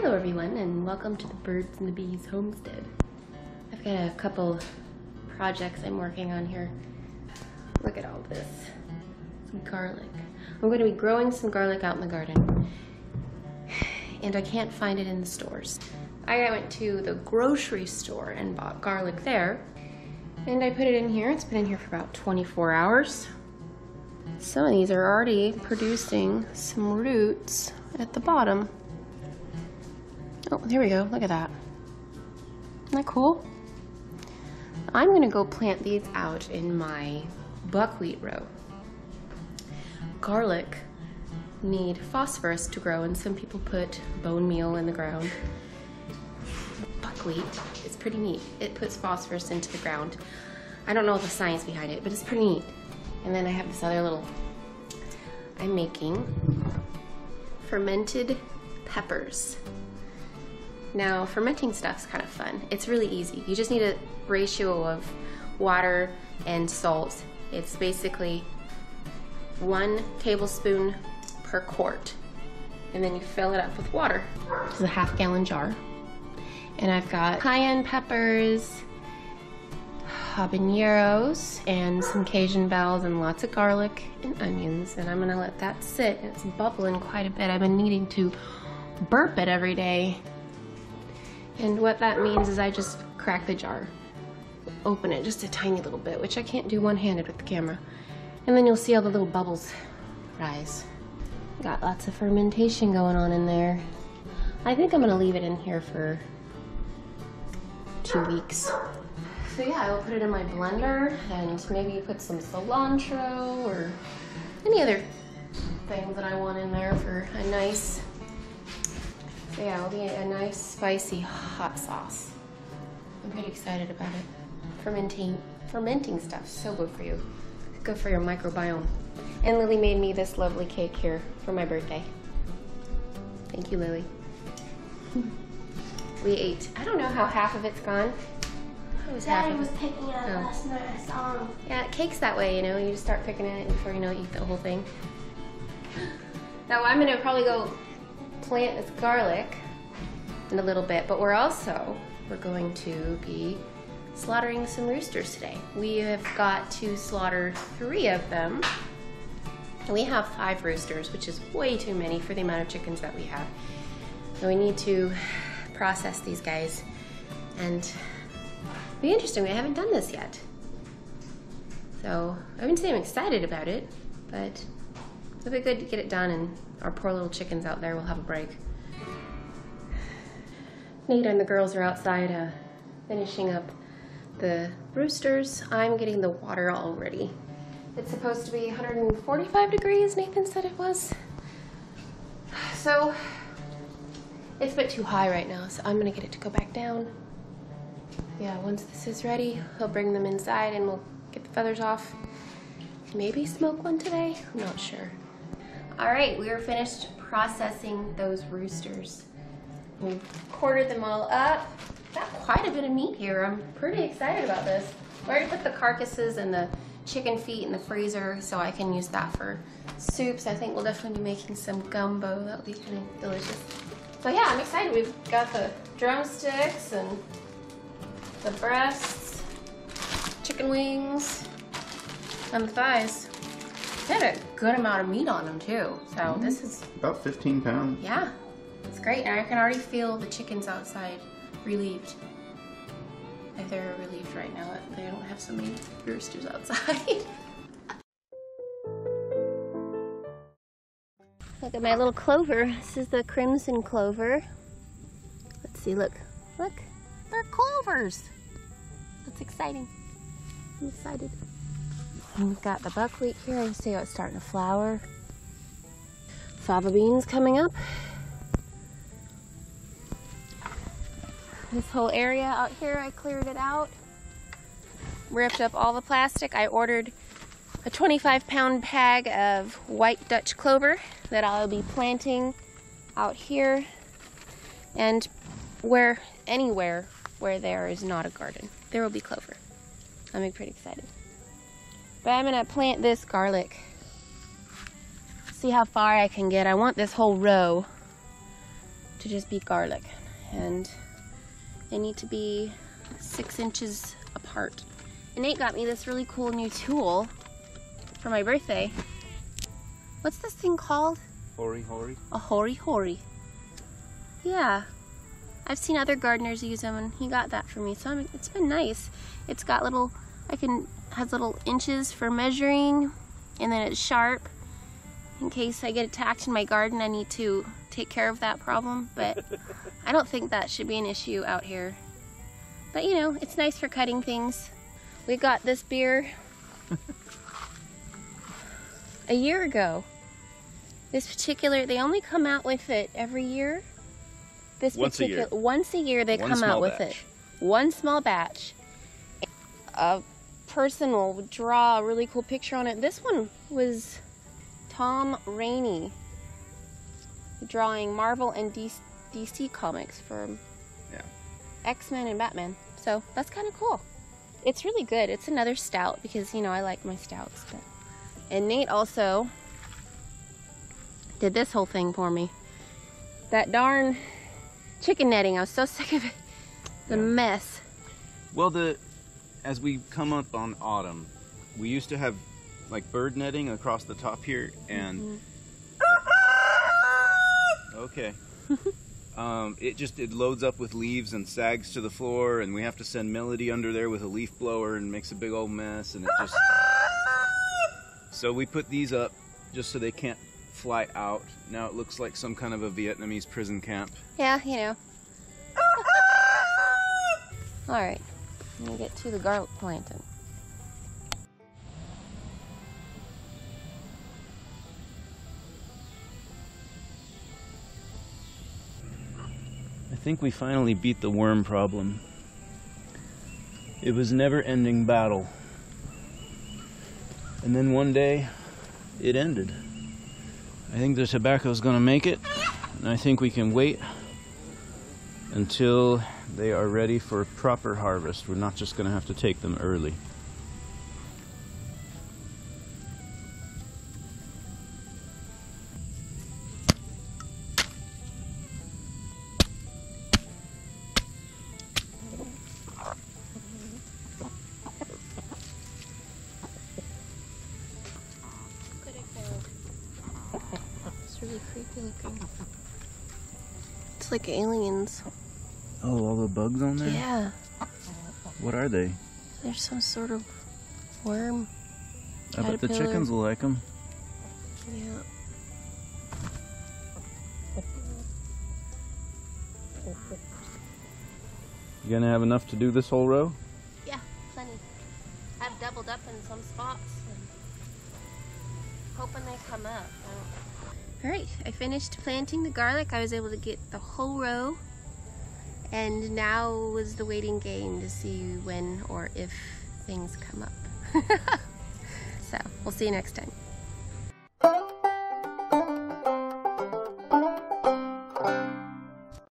Hello everyone, and welcome to the Birds and the Bees homestead. I've got a couple projects I'm working on here. Look at all this. Some garlic. I'm going to be growing some garlic out in the garden, and I can't find it in the stores. I went to the grocery store and bought garlic there, and I put it in here. It's been in here for about 24 hours. Some of these are already producing some roots at the bottom. Oh, there we go. Look at that. Isn't that cool? I'm going to go plant these out in my buckwheat row. Garlic need phosphorus to grow, and some people put bone meal in the ground. Buckwheat is pretty neat. It puts phosphorus into the ground. I don't know the science behind it, but it's pretty neat. And then I have this other little, I'm making fermented peppers. Now, fermenting stuff's kind of fun. It's really easy. You just need a ratio of water and salt. It's basically 1 tablespoon per quart. And then you fill it up with water. This is a half-gallon jar. And I've got cayenne peppers, habaneros, and some Cajun bells, and lots of garlic and onions. And I'm gonna let that sit. It's bubbling quite a bit. I've been needing to burp it every day. And what that means is I just crack the jar, open it just a tiny little bit, which I can't do one-handed with the camera. And then you'll see all the little bubbles rise. Got lots of fermentation going on in there. I think I'm gonna leave it in here for 2 weeks. So yeah, I will put it in my blender and maybe put some cilantro or any other thing that I want in there for a nice, so yeah, it'll be a nice spicy hot sauce. I'm pretty excited about it. Fermenting stuff's so good for you. Good for your microbiome. And Lily made me this lovely cake here for my birthday. Thank you, Lily. We ate, I don't know how half of it's gone. Daddy was picking it up last night. I saw him. Yeah, cake's that way, you know. You just start picking it before you know it, eat the whole thing. Now I'm gonna probably go plant this garlic in a little bit, but we're going to be slaughtering some roosters today. We have got to slaughter 3 of them. And we have 5 roosters, which is way too many for the amount of chickens that we have. So we need to process these guys, and it'll be interesting. We haven't done this yet. So I wouldn't say I'm excited about it, but it'll be good to get it done, and our poor little chickens out there will have a break. Nate and the girls are outside finishing up the roosters. I'm getting the water all ready. It's supposed to be 145 degrees, Nathan said it was. So it's a bit too high right now, so I'm gonna get it to go back down. Yeah, once this is ready, he'll bring them inside and we'll get the feathers off. Maybe smoke one today, I'm not sure. All right, we are finished processing those roosters. We've quartered them all up. Got quite a bit of meat here. I'm pretty excited about this. I already put the carcasses and the chicken feet in the freezer so I can use that for soups. I think we'll definitely be making some gumbo. That'll be kind of delicious. So yeah, I'm excited. We've got the drumsticks and the breasts, chicken wings, and the thighs. They had a good amount of meat on them too. So this is about 15 pounds. Yeah, it's great. And I can already feel the chickens outside relieved. Like they're relieved right now that they don't have so many roosters outside. Look at my little clover. This is the crimson clover. Let's see, look. Look, they're clovers. That's exciting. I'm excited. And we've got the buckwheat here. I can see how it's starting to flower. Fava beans coming up. This whole area out here, I cleared it out. Ripped up all the plastic. I ordered a 25-pound bag of white Dutch clover that I'll be planting out here and anywhere where there is not a garden. There will be clover. I'm pretty excited. But I'm gonna plant this garlic. See how far I can get. I want this whole row to just be garlic, and they need to be 6 inches apart. And Nate got me this really cool new tool for my birthday. What's this thing called? Hori hori. A hori hori. Yeah, I've seen other gardeners use them, and he got that for me, so it's been nice. It's got little, has little inches for measuring, and then it's sharp. In case I get attacked in my garden, I need to take care of that problem, but I don't think that should be an issue out here. But you know, it's nice for cutting things. We got this beer a year ago. This particular, they only come out with it every year. Once a year they come out with it. One small batch. A person will draw a really cool picture on it. This one was Tom Rainey drawing Marvel and DC comics for X-Men and Batman. So that's kind of cool. It's really good. It's another stout because, you know, I like my stouts. And Nate also did this whole thing for me. That darn chicken netting, I was so sick of it. The mess. Well, as we come up on autumn, we used to have like bird netting across the top here, and okay. It loads up with leaves and sags to the floor, and we have to send Melody under there with a leaf blower and makes a big old mess, and it just... So we put these up just so they can't fly out. Now it looks like some kind of a Vietnamese prison camp. Yeah, you know. Alright, I'm gonna get to the garlic planting. I think we finally beat the worm problem. It was a never-ending battle. And then one day, it ended. I think the tobacco's gonna make it, and I think we can wait until they are ready for proper harvest. We're not just gonna have to take them early. It's really creepy looking. It's like aliens. Oh, all the bugs on there? Yeah. What are they? They're some sort of worm. I bet the chickens will like them. Yeah. You gonna have enough to do this whole row? Yeah, plenty. I've doubled up in some spots. Hoping they come up. Alright, I finished planting the garlic. I was able to get the whole row. And now was the waiting game to see when or if things come up. So, we'll see you next time.